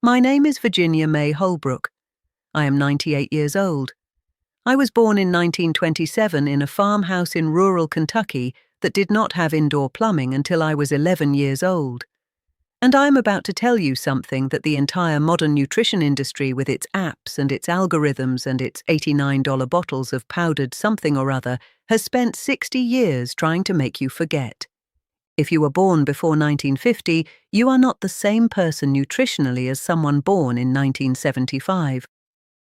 My name is Virginia May Holbrook. I am 98 years old. I was born in 1927 in a farmhouse in rural Kentucky that did not have indoor plumbing until I was 11 years old. And I am about to tell you something that the entire modern nutrition industry, with its apps and its algorithms and its $89 bottles of powdered something or other, has spent 60 years trying to make you forget. If you were born before 1950, you are not the same person nutritionally as someone born in 1975.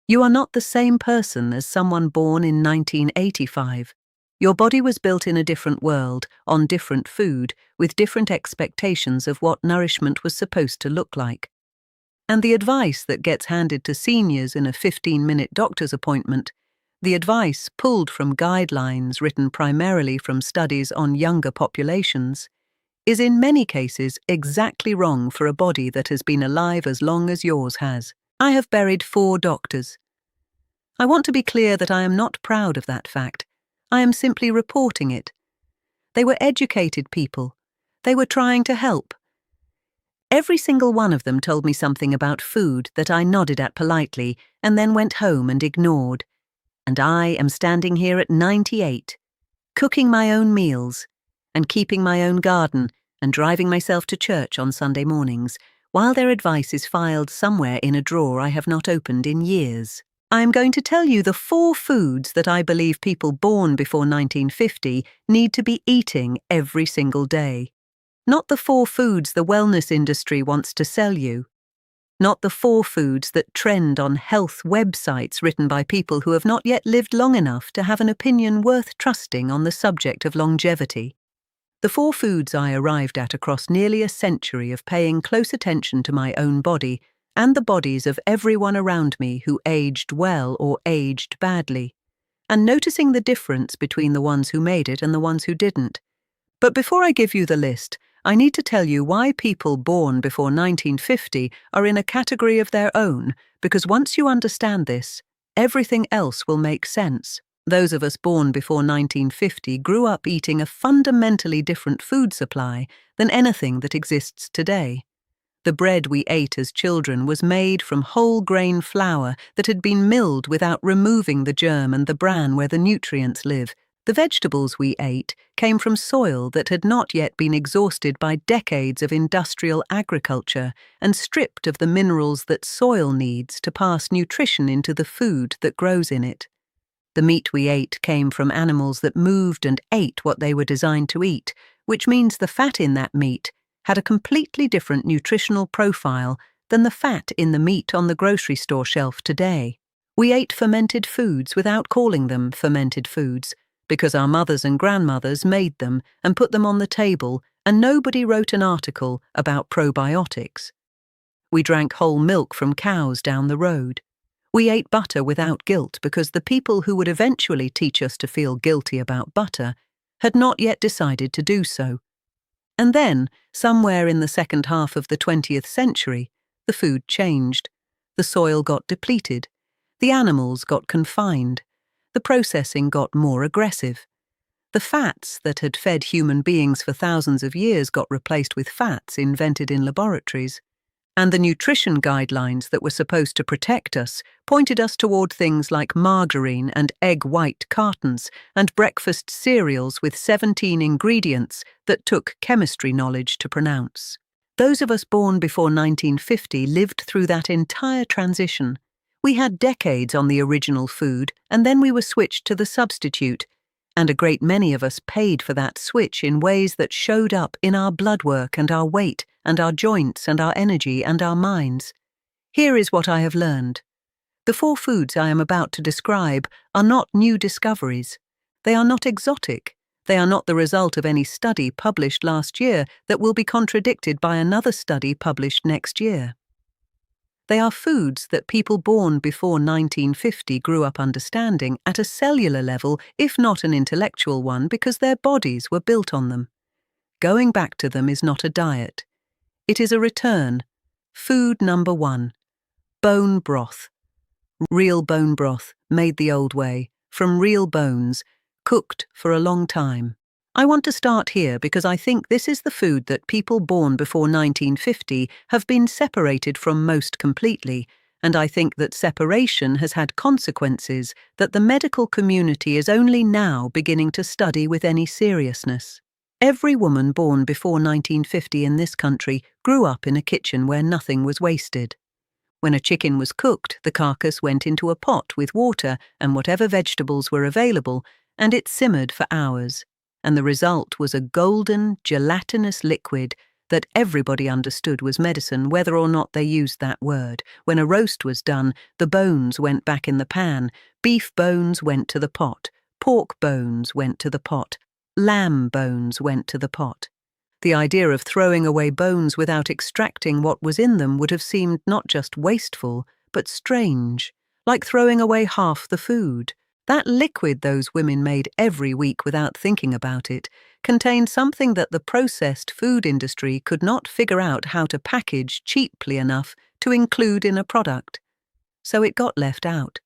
You are not the same person as someone born in 1985. Your body was built in a different world, on different food, with different expectations of what nourishment was supposed to look like. And the advice that gets handed to seniors in a 15-minute doctor's appointment, the advice pulled from guidelines written primarily from studies on younger populations, is in many cases exactly wrong for a body that has been alive as long as yours has. I have buried 4 doctors. I want to be clear that I am not proud of that fact. I am simply reporting it. They were educated people. They were trying to help. Every single one of them told me something about food that I nodded at politely and then went home and ignored. And I am standing here at 98, cooking my own meals and keeping my own garden and driving myself to church on Sunday mornings, while their advice is filed somewhere in a drawer I have not opened in years. I am going to tell you the 4 foods that I believe people born before 1950 need to be eating every single day. Not the 4 foods the wellness industry wants to sell you. Not the 4 foods that trend on health websites written by people who have not yet lived long enough to have an opinion worth trusting on the subject of longevity. The 4 foods I arrived at across nearly a century of paying close attention to my own body and the bodies of everyone around me who aged well or aged badly, and noticing the difference between the ones who made it and the ones who didn't. But before I give you the list, I need to tell you why people born before 1950 are in a category of their own, because once you understand this, everything else will make sense. Those of us born before 1950 grew up eating a fundamentally different food supply than anything that exists today. The bread we ate as children was made from whole grain flour that had been milled without removing the germ and the bran where the nutrients live. The vegetables we ate came from soil that had not yet been exhausted by decades of industrial agriculture and stripped of the minerals that soil needs to pass nutrition into the food that grows in it. The meat we ate came from animals that moved and ate what they were designed to eat, which means the fat in that meat had a completely different nutritional profile than the fat in the meat on the grocery store shelf today. We ate fermented foods without calling them fermented foods, because our mothers and grandmothers made them and put them on the table, and nobody wrote an article about probiotics. We drank whole milk from cows down the road. We ate butter without guilt because the people who would eventually teach us to feel guilty about butter had not yet decided to do so. And then, somewhere in the second half of the 20th century, the food changed. The soil got depleted. The animals got confined. The processing got more aggressive. The fats that had fed human beings for thousands of years got replaced with fats invented in laboratories. And the nutrition guidelines that were supposed to protect us pointed us toward things like margarine and egg white cartons and breakfast cereals with 17 ingredients that took chemistry knowledge to pronounce. Those of us born before 1950 lived through that entire transition. We had decades on the original food, and then we were switched to the substitute, and a great many of us paid for that switch in ways that showed up in our blood work and our weight and our joints and our energy and our minds. Here is what I have learned. The 4 foods I am about to describe are not new discoveries. They are not exotic. They are not the result of any study published last year that will be contradicted by another study published next year. They are foods that people born before 1950 grew up understanding at a cellular level, if not an intellectual one, because their bodies were built on them. Going back to them is not a diet. It is a return. Food number 1. Bone broth. Real bone broth, made the old way, from real bones, cooked for a long time. I want to start here because I think this is the food that people born before 1950 have been separated from most completely, and I think that separation has had consequences that the medical community is only now beginning to study with any seriousness. Every woman born before 1950 in this country grew up in a kitchen where nothing was wasted. When a chicken was cooked, the carcass went into a pot with water and whatever vegetables were available, and it simmered for hours. And the result was a golden, gelatinous liquid that everybody understood was medicine, whether or not they used that word. When a roast was done, the bones went back in the pan, beef bones went to the pot, pork bones went to the pot, lamb bones went to the pot. The idea of throwing away bones without extracting what was in them would have seemed not just wasteful, but strange, like throwing away half the food. That liquid those women made every week without thinking about it contained something that the processed food industry could not figure out how to package cheaply enough to include in a product. So it got left out.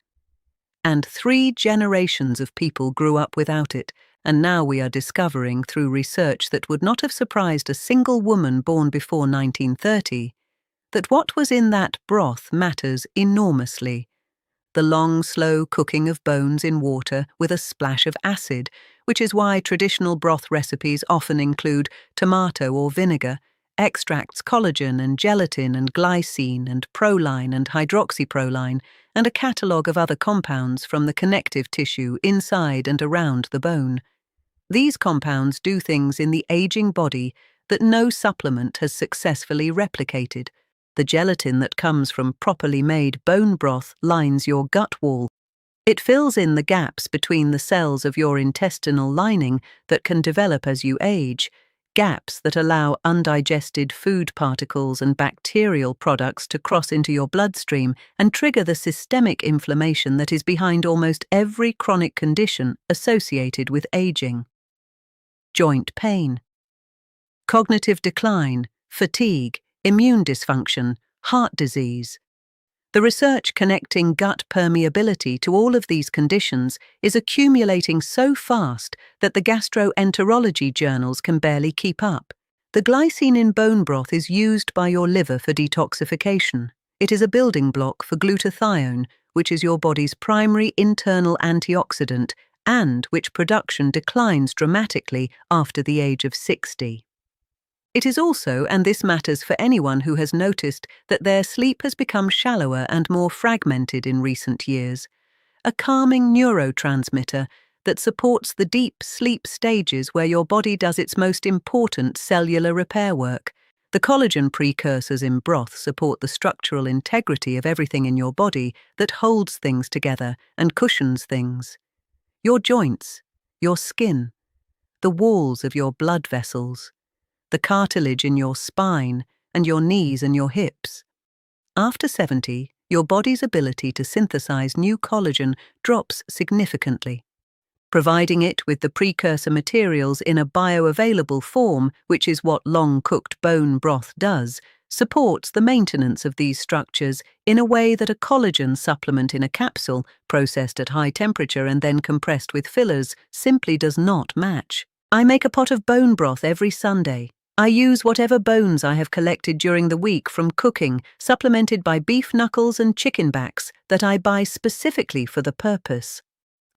And 3 generations of people grew up without it, and now we are discovering through research that would not have surprised a single woman born before 1930 that what was in that broth matters enormously. The long, slow cooking of bones in water with a splash of acid, which is why traditional broth recipes often include tomato or vinegar, extracts collagen and gelatin and glycine and proline and hydroxyproline, and a catalogue of other compounds from the connective tissue inside and around the bone. These compounds do things in the aging body that no supplement has successfully replicated. The gelatin that comes from properly made bone broth lines your gut wall. It fills in the gaps between the cells of your intestinal lining that can develop as you age, gaps that allow undigested food particles and bacterial products to cross into your bloodstream and trigger the systemic inflammation that is behind almost every chronic condition associated with aging. Joint pain, cognitive decline, fatigue, immune dysfunction, heart disease. The research connecting gut permeability to all of these conditions is accumulating so fast that the gastroenterology journals can barely keep up. The glycine in bone broth is used by your liver for detoxification. It is a building block for glutathione, which is your body's primary internal antioxidant and which production declines dramatically after the age of 60. It is also, and this matters for anyone who has noticed that their sleep has become shallower and more fragmented in recent years, a calming neurotransmitter that supports the deep sleep stages where your body does its most important cellular repair work. The collagen precursors in broth support the structural integrity of everything in your body that holds things together and cushions things. Your joints, your skin, the walls of your blood vessels, the cartilage in your spine, and your knees and your hips. After 70, your body's ability to synthesize new collagen drops significantly. Providing it with the precursor materials in a bioavailable form, which is what long-cooked bone broth does, supports the maintenance of these structures in a way that a collagen supplement in a capsule, processed at high temperature and then compressed with fillers, simply does not match. I make a pot of bone broth every Sunday. I use whatever bones I have collected during the week from cooking, supplemented by beef knuckles and chicken backs that I buy specifically for the purpose.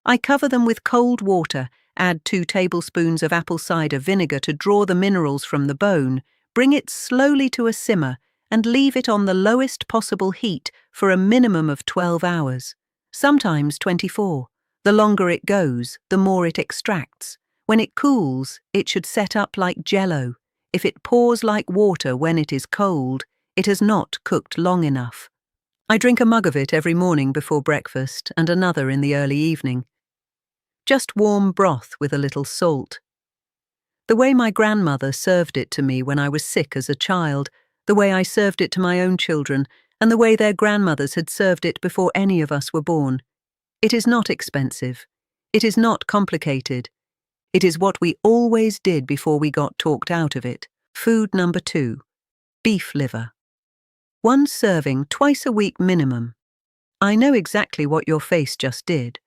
I cover them with cold water, add 2 tablespoons of apple cider vinegar to draw the minerals from the bone, bring it slowly to a simmer, and leave it on the lowest possible heat for a minimum of 12 hours, sometimes 24. The longer it goes, the more it extracts. When it cools, it should set up like jello. If it pours like water when it is cold, it has not cooked long enough. I drink a mug of it every morning before breakfast and another in the early evening. Just warm broth with a little salt. The way my grandmother served it to me when I was sick as a child, the way I served it to my own children, and the way their grandmothers had served it before any of us were born. It is not expensive. It is not complicated. It is what we always did before we got talked out of it. Food number 2. Beef liver. 1 serving twice a week minimum. I know exactly what your face just did.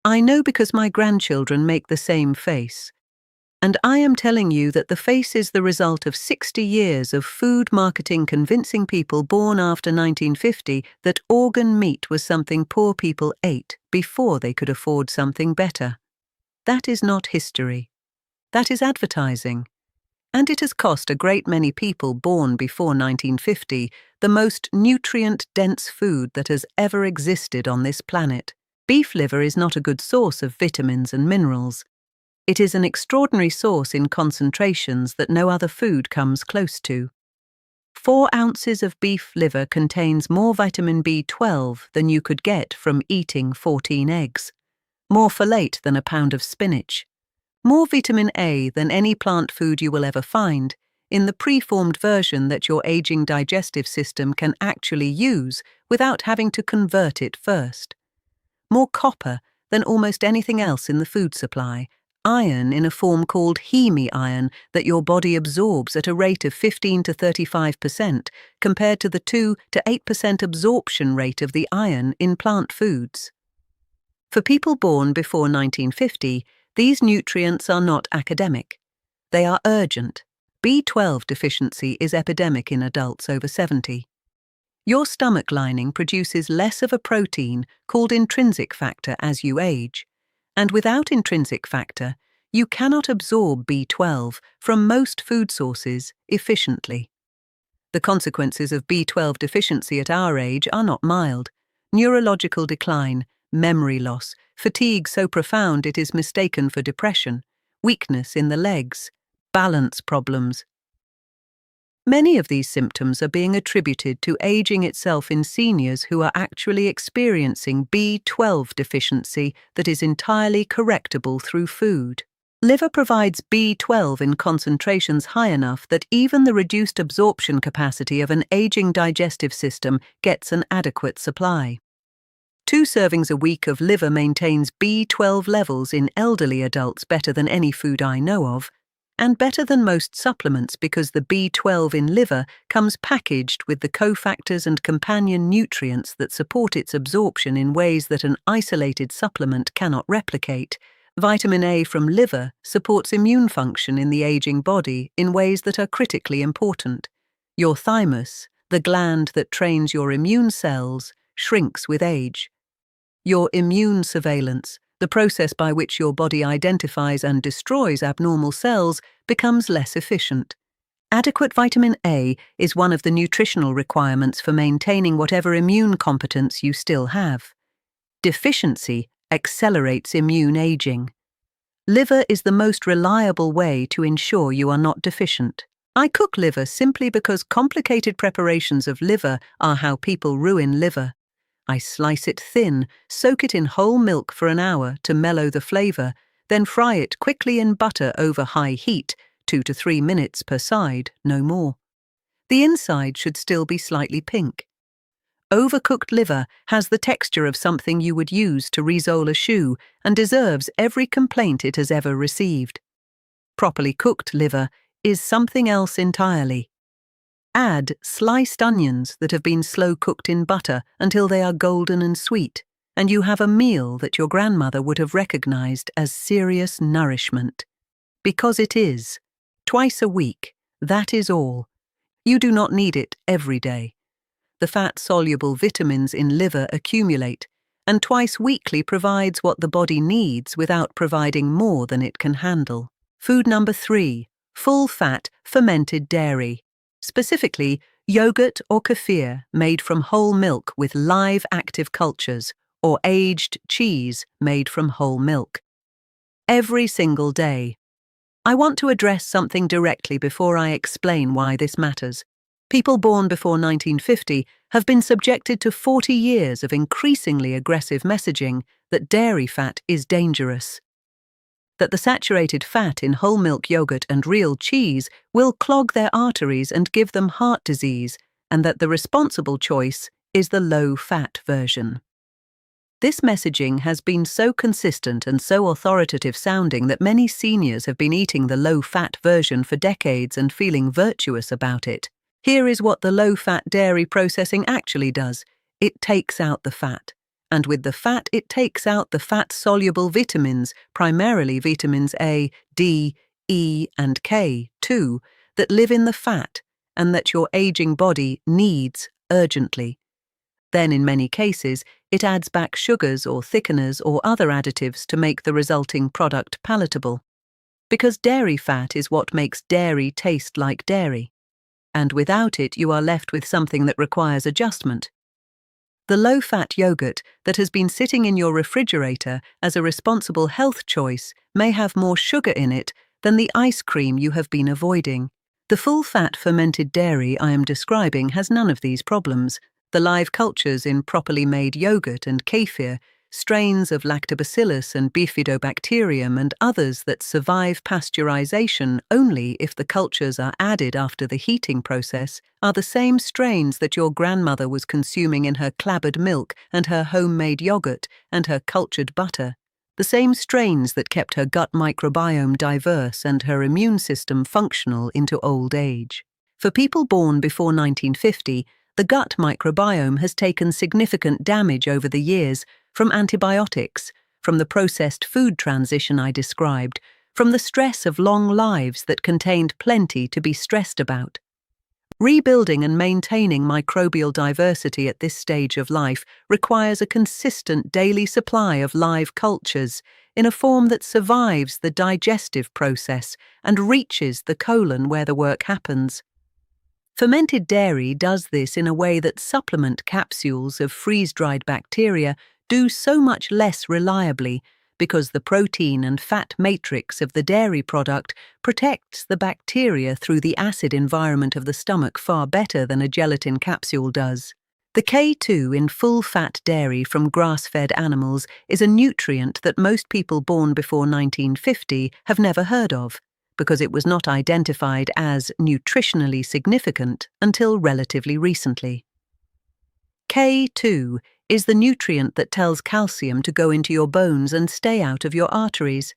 I know because my grandchildren make the same face. And I am telling you that the face is the result of 60 years of food marketing convincing people born after 1950 that organ meat was something poor people ate before they could afford something better. That is not history. That is advertising. And it has cost a great many people born before 1950 the most nutrient-dense food that has ever existed on this planet. Beef liver is not a good source of vitamins and minerals. It is an extraordinary source in concentrations that no other food comes close to. 4 ounces of beef liver contains more vitamin B12 than you could get from eating 14 eggs, more folate than a pound of spinach, more vitamin A than any plant food you will ever find, in the preformed version that your aging digestive system can actually use without having to convert it first. More copper than almost anything else in the food supply, iron in a form called heme-iron that your body absorbs at a rate of 15 to 35% compared to the 2 to 8% absorption rate of the iron in plant foods. For people born before 1950, these nutrients are not academic. They are urgent. B12 deficiency is epidemic in adults over 70. Your stomach lining produces less of a protein called intrinsic factor as you age, and without intrinsic factor, you cannot absorb B12 from most food sources efficiently. The consequences of B12 deficiency at our age are not mild. Neurological decline, memory loss, fatigue so profound it is mistaken for depression, weakness in the legs, balance problems. Many of these symptoms are being attributed to aging itself in seniors who are actually experiencing B12 deficiency that is entirely correctable through food. Liver provides B12 in concentrations high enough that even the reduced absorption capacity of an aging digestive system gets an adequate supply. 2 servings a week of liver maintains B12 levels in elderly adults better than any food I know of, and better than most supplements because the B12 in liver comes packaged with the cofactors and companion nutrients that support its absorption in ways that an isolated supplement cannot replicate. Vitamin A from liver supports immune function in the aging body in ways that are critically important. Your thymus, the gland that trains your immune cells, shrinks with age. Your immune surveillance, the process by which your body identifies and destroys abnormal cells, becomes less efficient. Adequate vitamin A is one of the nutritional requirements for maintaining whatever immune competence you still have. Deficiency accelerates immune aging. Liver is the most reliable way to ensure you are not deficient. I cook liver simply because complicated preparations of liver are how people ruin liver. I slice it thin, soak it in whole milk for an hour to mellow the flavor, then fry it quickly in butter over high heat, 2 to 3 minutes per side, no more. The inside should still be slightly pink. Overcooked liver has the texture of something you would use to resole a shoe and deserves every complaint it has ever received. Properly cooked liver is something else entirely. Add sliced onions that have been slow-cooked in butter until they are golden and sweet, and you have a meal that your grandmother would have recognized as serious nourishment. Because it is. Twice a week, that is all. You do not need it every day. The fat-soluble vitamins in liver accumulate, and twice weekly provides what the body needs without providing more than it can handle. Food number 3, full-fat fermented dairy. Specifically, yogurt or kefir made from whole milk with live active cultures, or aged cheese made from whole milk. Every single day. I want to address something directly before I explain why this matters. People born before 1950 have been subjected to 40 years of increasingly aggressive messaging that dairy fat is dangerous, that the saturated fat in whole milk yogurt and real cheese will clog their arteries and give them heart disease, and that the responsible choice is the low-fat version. This messaging has been so consistent and so authoritative sounding that many seniors have been eating the low-fat version for decades and feeling virtuous about it. Here is what the low-fat dairy processing actually does. It takes out the fat. And with the fat, it takes out the fat-soluble vitamins, primarily vitamins A, D, E, and K, too, that live in the fat and that your aging body needs urgently. Then, in many cases, it adds back sugars or thickeners or other additives to make the resulting product palatable. Because dairy fat is what makes dairy taste like dairy. And without it, you are left with something that requires adjustment. The low-fat yogurt that has been sitting in your refrigerator as a responsible health choice may have more sugar in it than the ice cream you have been avoiding. The full-fat fermented dairy I am describing has none of these problems. The live cultures in properly made yogurt and kefir, strains of lactobacillus and bifidobacterium and others that survive pasteurization only if the cultures are added after the heating process, are the same strains that your grandmother was consuming in her clabbered milk and her homemade yogurt and her cultured butter. The same strains that kept her gut microbiome diverse and her immune system functional into old age. For people born before 1950, the gut microbiome has taken significant damage over the years from antibiotics, from the processed food transition I described, from the stress of long lives that contained plenty to be stressed about. Rebuilding and maintaining microbial diversity at this stage of life requires a consistent daily supply of live cultures in a form that survives the digestive process and reaches the colon where the work happens. Fermented dairy does this in a way that supplement capsules of freeze-dried bacteria do so much less reliably because the protein and fat matrix of the dairy product protects the bacteria through the acid environment of the stomach far better than a gelatin capsule does. The K2 in full-fat dairy from grass-fed animals is a nutrient that most people born before 1950 have never heard of, because it was not identified as nutritionally significant until relatively recently. K2 is the nutrient that tells calcium to go into your bones and stay out of your arteries.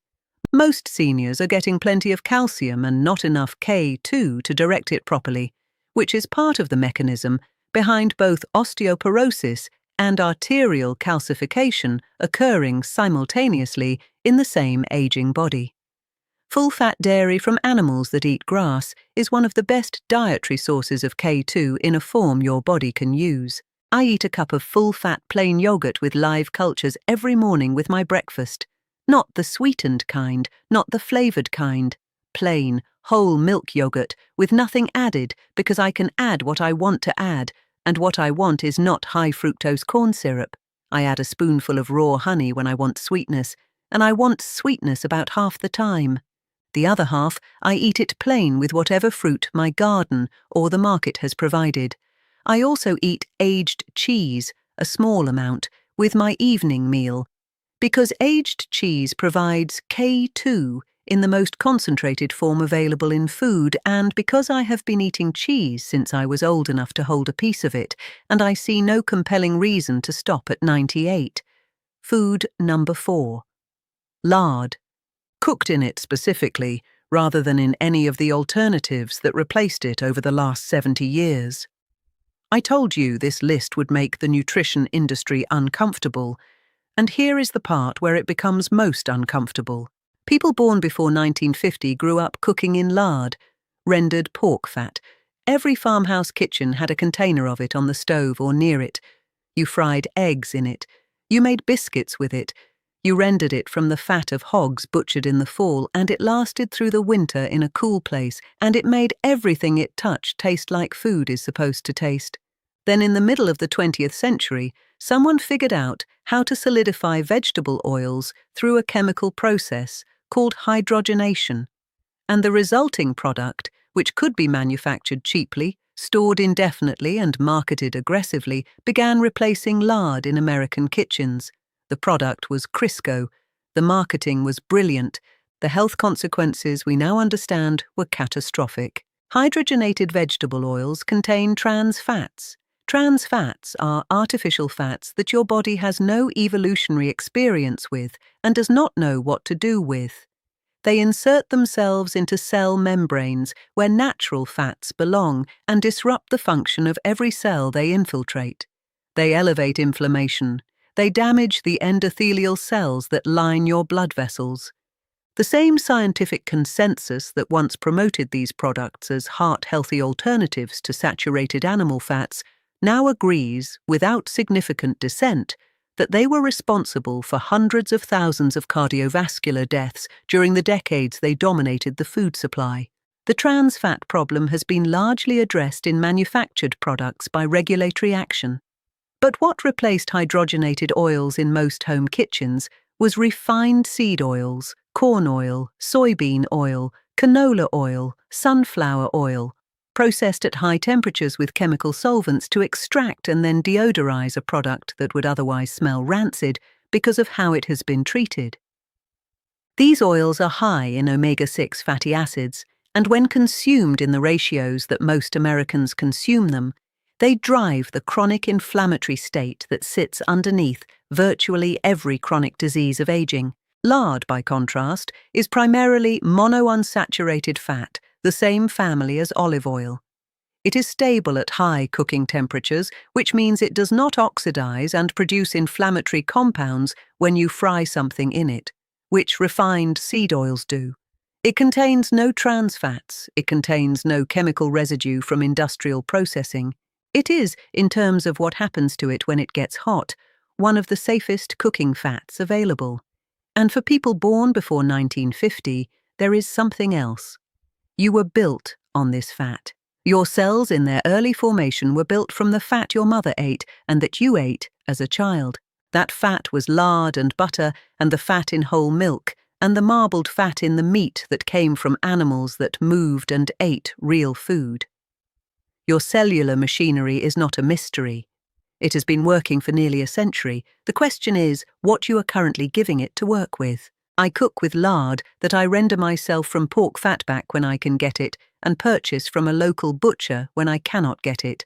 Most seniors are getting plenty of calcium and not enough K2 to direct it properly, which is part of the mechanism behind both osteoporosis and arterial calcification occurring simultaneously in the same aging body. Full-fat dairy from animals that eat grass is one of the best dietary sources of K2 in a form your body can use. I eat a cup of full-fat plain yogurt with live cultures every morning with my breakfast. Not the sweetened kind, not the flavored kind. Plain, whole milk yogurt with nothing added because I can add what I want to add, and what I want is not high-fructose corn syrup. I add a spoonful of raw honey when I want sweetness, and I want sweetness about half the time. The other half, I eat it plain with whatever fruit my garden or the market has provided. I also eat aged cheese, a small amount, with my evening meal, because aged cheese provides K2 in the most concentrated form available in food, and because I have been eating cheese since I was old enough to hold a piece of it, and I see no compelling reason to stop at 98. Food number 4. Lard. Cooked in it specifically, rather than in any of the alternatives that replaced it over the last 70 years. I told you this list would make the nutrition industry uncomfortable, and here is the part where it becomes most uncomfortable. People born before 1950 grew up cooking in lard, rendered pork fat. Every farmhouse kitchen had a container of it on the stove or near it. You fried eggs in it. You made biscuits with it. You rendered it from the fat of hogs butchered in the fall, and it lasted through the winter in a cool place, and it made everything it touched taste like food is supposed to taste. Then in the middle of the 20th century, someone figured out how to solidify vegetable oils through a chemical process called hydrogenation. And the resulting product, which could be manufactured cheaply, stored indefinitely and marketed aggressively, began replacing lard in American kitchens. The product was Crisco. The marketing was brilliant. The health consequences we now understand were catastrophic. Hydrogenated vegetable oils contain trans fats. Trans fats are artificial fats that your body has no evolutionary experience with and does not know what to do with. They insert themselves into cell membranes where natural fats belong and disrupt the function of every cell they infiltrate. They elevate inflammation. They damage the endothelial cells that line your blood vessels. The same scientific consensus that once promoted these products as heart-healthy alternatives to saturated animal fats now agrees, without significant dissent, that they were responsible for hundreds of thousands of cardiovascular deaths during the decades they dominated the food supply. The trans fat problem has been largely addressed in manufactured products by regulatory action. But what replaced hydrogenated oils in most home kitchens was refined seed oils, corn oil, soybean oil, canola oil, sunflower oil, processed at high temperatures with chemical solvents to extract and then deodorize a product that would otherwise smell rancid because of how it has been treated. These oils are high in omega-6 fatty acids, and when consumed in the ratios that most Americans consume them, they drive the chronic inflammatory state that sits underneath virtually every chronic disease of aging. Lard, by contrast, is primarily monounsaturated fat, the same family as olive oil. It is stable at high cooking temperatures, which means it does not oxidize and produce inflammatory compounds when you fry something in it, which refined seed oils do. It contains no trans fats, it contains no chemical residue from industrial processing. It is, in terms of what happens to it when it gets hot, one of the safest cooking fats available. And for people born before 1950, there is something else. You were built on this fat. Your cells in their early formation were built from the fat your mother ate and that you ate as a child. That fat was lard and butter and the fat in whole milk and the marbled fat in the meat that came from animals that moved and ate real food. Your cellular machinery is not a mystery. It has been working for nearly a century. The question is what you are currently giving it to work with. I cook with lard that I render myself from pork fatback when I can get it and purchase from a local butcher when I cannot get it.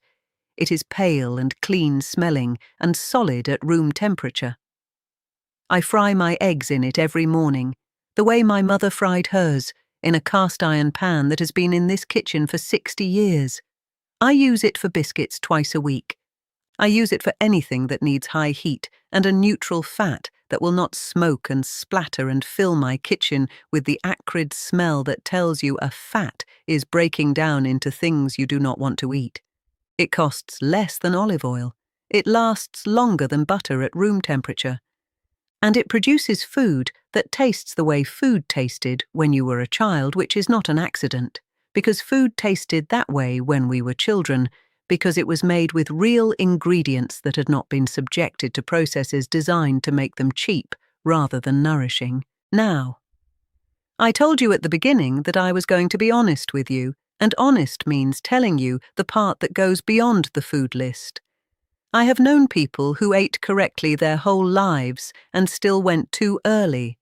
It is pale and clean-smelling and solid at room temperature. I fry my eggs in it every morning, the way my mother fried hers, in a cast-iron pan that has been in this kitchen for 60 years. I use it for biscuits twice a week. I use it for anything that needs high heat and a neutral fat that will not smoke and splatter and fill my kitchen with the acrid smell that tells you a fat is breaking down into things you do not want to eat. It costs less than olive oil. It lasts longer than butter at room temperature. And it produces food that tastes the way food tasted when you were a child, which is not an accident, because food tasted that way when we were children, because it was made with real ingredients that had not been subjected to processes designed to make them cheap rather than nourishing. Now, I told you at the beginning that I was going to be honest with you, and honest means telling you the part that goes beyond the food list. I have known people who ate correctly their whole lives and still went too early.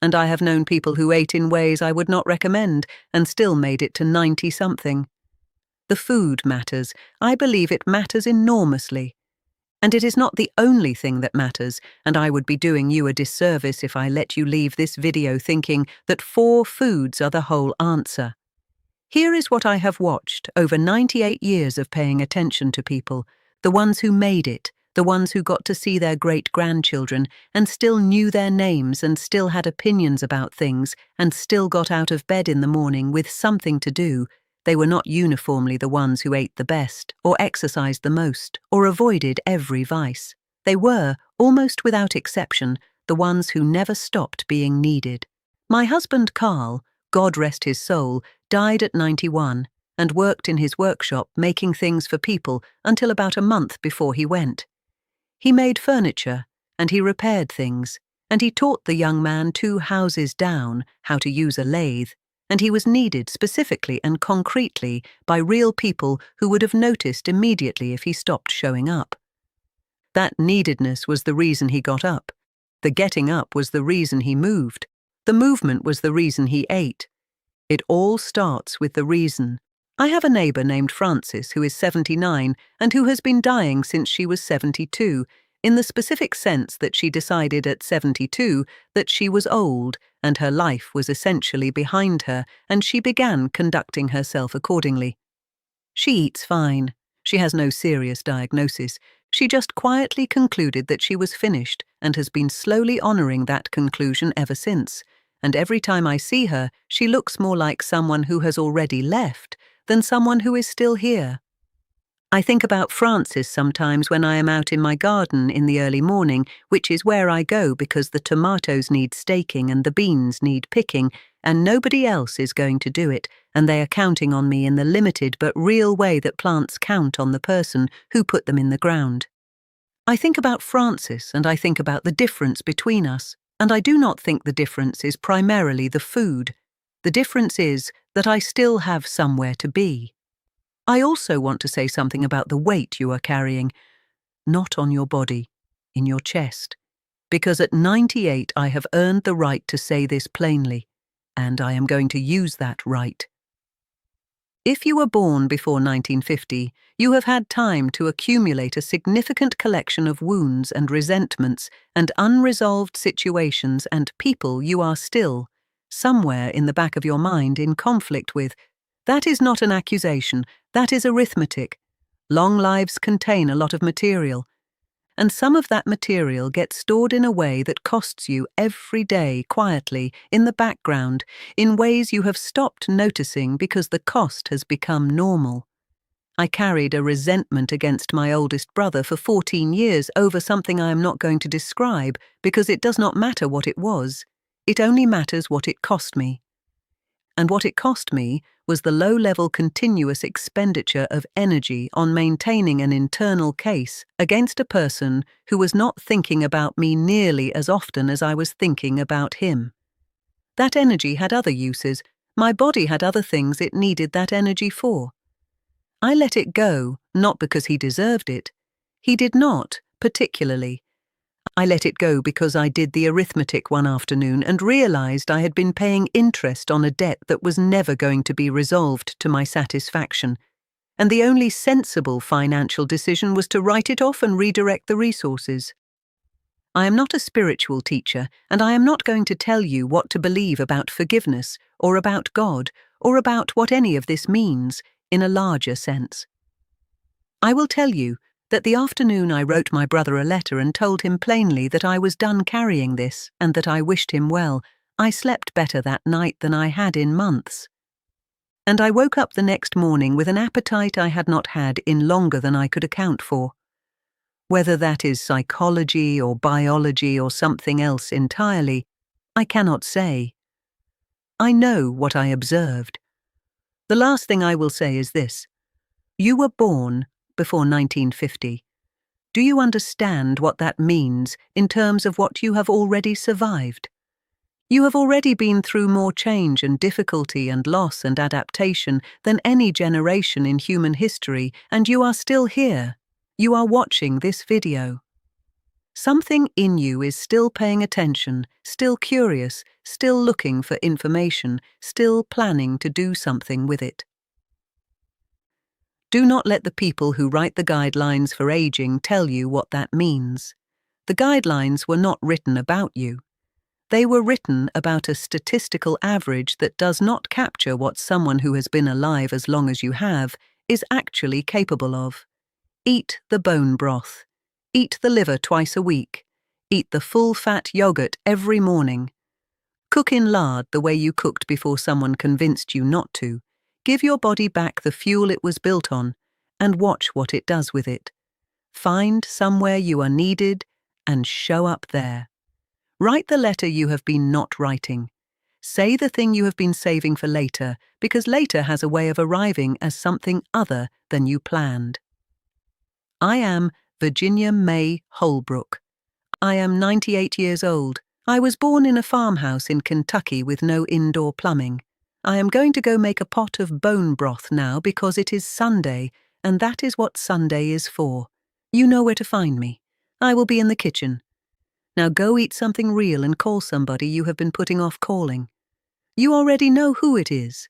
And I have known people who ate in ways I would not recommend and still made it to 90-something. The food matters. I believe it matters enormously. And it is not the only thing that matters, and I would be doing you a disservice if I let you leave this video thinking that 4 foods are the whole answer. Here is what I have watched over 98 years of paying attention to people, the ones who made it, the ones who got to see their great-grandchildren and still knew their names and still had opinions about things and still got out of bed in the morning with something to do. They were not uniformly the ones who ate the best, or exercised the most, or avoided every vice. They were, almost without exception, the ones who never stopped being needed. My husband Carl, God rest his soul, died at 91 and worked in his workshop making things for people until about a month before he went. He made furniture, and he repaired things, and he taught the young man 2 houses down how to use a lathe, and he was needed specifically and concretely by real people who would have noticed immediately if he stopped showing up. That neededness was the reason he got up. The getting up was the reason he moved. The movement was the reason he ate. It all starts with the reason. I have a neighbor named Frances who is 79 and who has been dying since she was 72, in the specific sense that she decided at 72 that she was old and her life was essentially behind her, and she began conducting herself accordingly. She eats fine. She has no serious diagnosis. She just quietly concluded that she was finished and has been slowly honoring that conclusion ever since. and every time I see her, she looks more like someone who has already left than someone who is still here. I think about Frances sometimes when I am out in my garden in the early morning, which is where I go because the tomatoes need staking and the beans need picking, and nobody else is going to do it, and they are counting on me in the limited but real way that plants count on the person who put them in the ground. I think about Frances and I think about the difference between us, and I do not think the difference is primarily the food. The difference is that I still have somewhere to be. I also want to say something about the weight you are carrying, not on your body, in your chest, because at 98 I have earned the right to say this plainly, and I am going to use that right. If you were born before 1950, you have had time to accumulate a significant collection of wounds and resentments and unresolved situations and people you are still, somewhere in the back of your mind, in conflict with. That is not an accusation, that is arithmetic. Long lives contain a lot of material, and some of that material gets stored in a way that costs you every day quietly, in the background, in ways you have stopped noticing because the cost has become normal. I carried a resentment against my oldest brother for 14 years over something I am not going to describe because it does not matter what it was, it only matters what it cost me. And what it cost me was the low-level continuous expenditure of energy on maintaining an internal case against a person who was not thinking about me nearly as often as I was thinking about him. That energy had other uses. My body had other things it needed that energy for. I let it go, not because he deserved it. He did not, particularly. I let it go because I did the arithmetic one afternoon and realized I had been paying interest on a debt that was never going to be resolved to my satisfaction, and the only sensible financial decision was to write it off and redirect the resources. I am not a spiritual teacher, and I am not going to tell you what to believe about forgiveness, or about God, or about what any of this means, in a larger sense. I will tell you that the afternoon I wrote my brother a letter and told him plainly that I was done carrying this and that I wished him well, I slept better that night than I had in months. And I woke up the next morning with an appetite I had not had in longer than I could account for. Whether that is psychology or biology or something else entirely, I cannot say. I know what I observed. The last thing I will say is this. You were born before 1950. Do you understand what that means in terms of what you have already survived? You have already been through more change and difficulty and loss and adaptation than any generation in human history, and you are still here. You are watching this video. Something in you is still paying attention, still curious, still looking for information, still planning to do something with it. Do not let the people who write the guidelines for aging tell you what that means. The guidelines were not written about you. They were written about a statistical average that does not capture what someone who has been alive as long as you have is actually capable of. Eat the bone broth. Eat the liver twice a week. Eat the full-fat yogurt every morning. Cook in lard the way you cooked before someone convinced you not to. Give your body back the fuel it was built on, and watch what it does with it. Find somewhere you are needed and show up there. Write the letter you have been not writing. Say the thing you have been saving for later, because later has a way of arriving as something other than you planned. I am Virginia May Holbrook. I am 98 years old. I was born in a farmhouse in Kentucky with no indoor plumbing. I am going to go make a pot of bone broth now because it is Sunday, and that is what Sunday is for. You know where to find me. I will be in the kitchen. Now go eat something real and call somebody you have been putting off calling. You already know who it is.